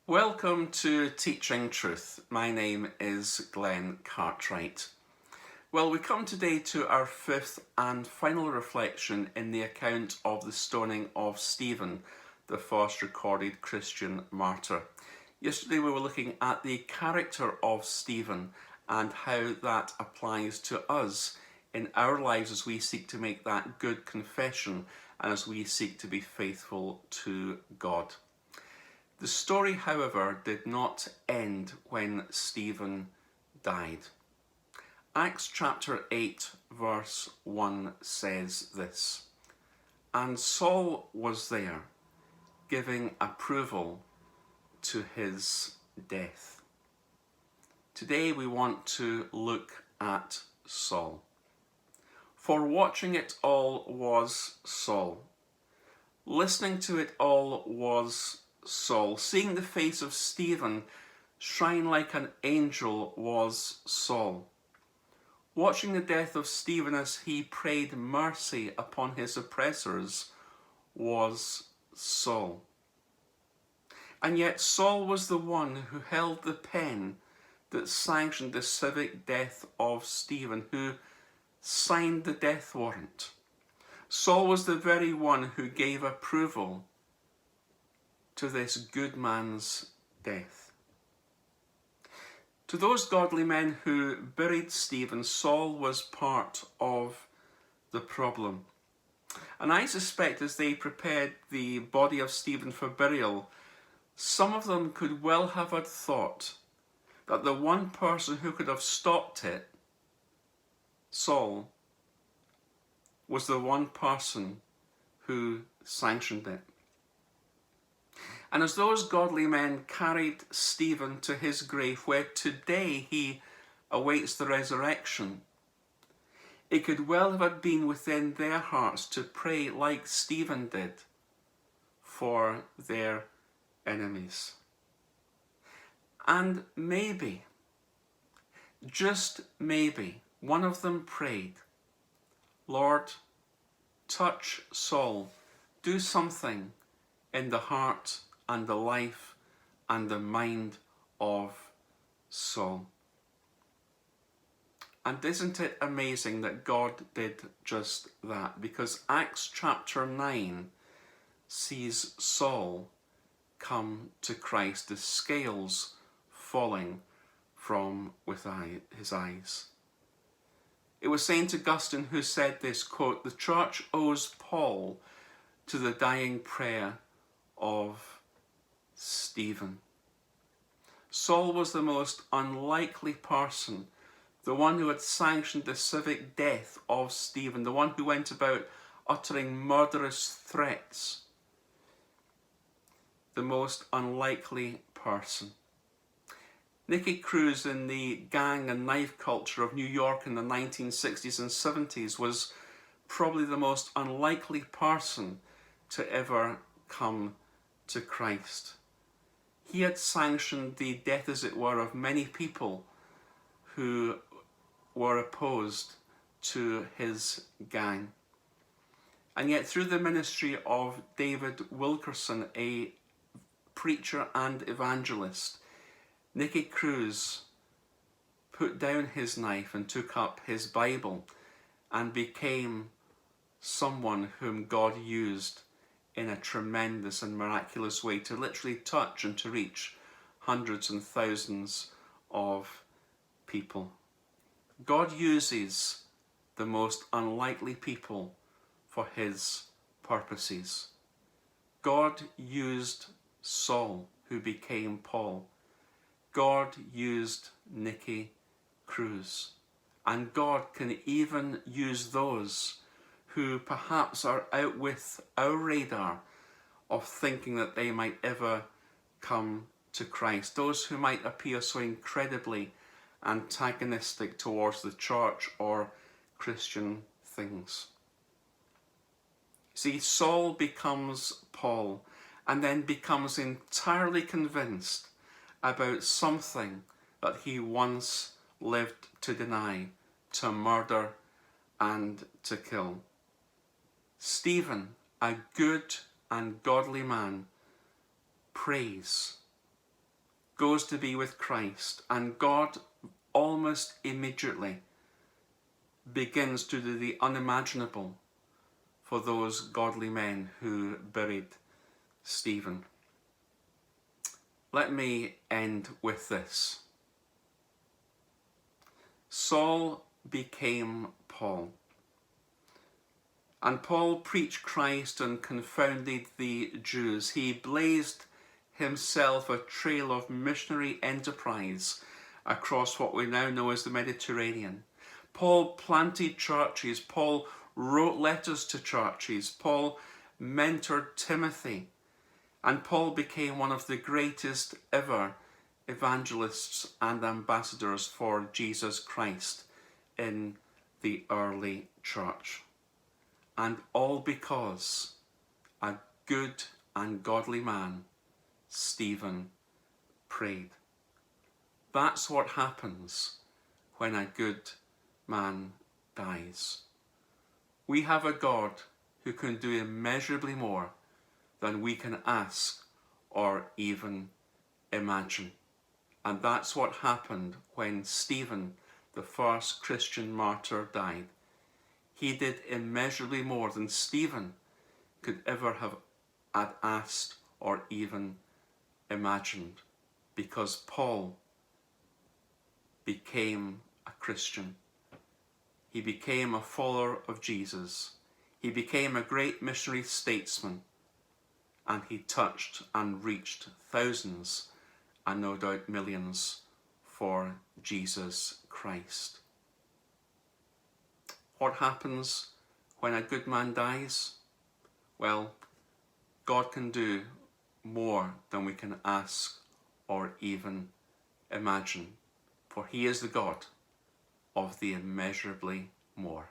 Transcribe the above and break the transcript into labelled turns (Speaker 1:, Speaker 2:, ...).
Speaker 1: Welcome to Teaching Truth. My name is Glenn Cartwright. Well, we come today to our fifth and final reflection in the account of the stoning of Stephen, the first recorded Christian martyr. Yesterday we were looking at the character of Stephen and how that applies to us in our lives as we seek to make that good confession and as we seek to be faithful to God. The story, however, did not end when Stephen died. Acts chapter 8 verse 1 says this: "And Saul was there, giving approval to his death." Today we want to look at Saul. For watching it all was Saul. Listening to it all was Saul. Seeing the face of Stephen shine like an angel was Saul. Watching the death of Stephen as he prayed mercy upon his oppressors was Saul. And yet Saul was the one who held the pen that sanctioned the civic death of Stephen, who signed the death warrant. Saul was the very one who gave approval to this good man's death. To those godly men who buried Stephen, Saul was part of the problem. And I suspect as they prepared the body of Stephen for burial, some of them could well have had thought that the one person who could have stopped it, Saul, was the one person who sanctioned it. And as those godly men carried Stephen to his grave, where today he awaits the resurrection, it could well have been within their hearts to pray like Stephen did for their enemies. And maybe, just maybe, one of them prayed, "Lord, touch Saul, do something in the heart and the life and the mind of Saul." And isn't it amazing that God did just that? Because Acts chapter 9 sees Saul come to Christ, the scales falling from within his eyes. It was St. Augustine who said this, quote, "The church owes Paul to the dying prayer of Stephen." Saul was the most unlikely person, the one who had sanctioned the civic death of Stephen, the one who went about uttering murderous threats. The most unlikely person. Nicky Cruz, in the gang and knife culture of New York in the 1960s and 70s, was probably the most unlikely person to ever come to Christ. He had sanctioned the death, as it were, of many people who were opposed to his gang. And yet through the ministry of David Wilkerson, a preacher and evangelist, Nicky Cruz put down his knife and took up his Bible and became someone whom God used in a tremendous and miraculous way to literally touch and to reach hundreds and thousands of people. God uses the most unlikely people for his purposes. God used Saul, who became Paul. God used Nicky Cruz. And God can even use those who perhaps are out with our radar of thinking that they might ever come to Christ. Those who might appear so incredibly antagonistic towards the church or Christian things. See, Saul becomes Paul and then becomes entirely convinced about something that he once lived to deny, to murder and to kill. Stephen, a good and godly man, prays goes to be with Christ, and God almost immediately begins to do the unimaginable for those godly men who buried Stephen. Let me end with this. Saul became Paul, and Paul preached Christ and confounded the Jews. He blazed himself a trail of missionary enterprise across what we now know as the Mediterranean. Paul planted churches. Paul wrote letters to churches. Paul mentored Timothy. And Paul became one of the greatest ever evangelists and ambassadors for Jesus Christ in the early church. And all because a good and godly man, Stephen, prayed. That's what happens when a good man dies. We have a God who can do immeasurably more than we can ask or even imagine. And that's what happened when Stephen, the first Christian martyr, died. He did immeasurably more than Stephen could ever have asked or even imagined, because Paul became a Christian. He became a follower of Jesus. He became a great missionary statesman, and he touched and reached thousands, and no doubt millions, for Jesus Christ. What happens when a good man dies? Well, God can do more than we can ask or even imagine, for he is the God of the immeasurably more.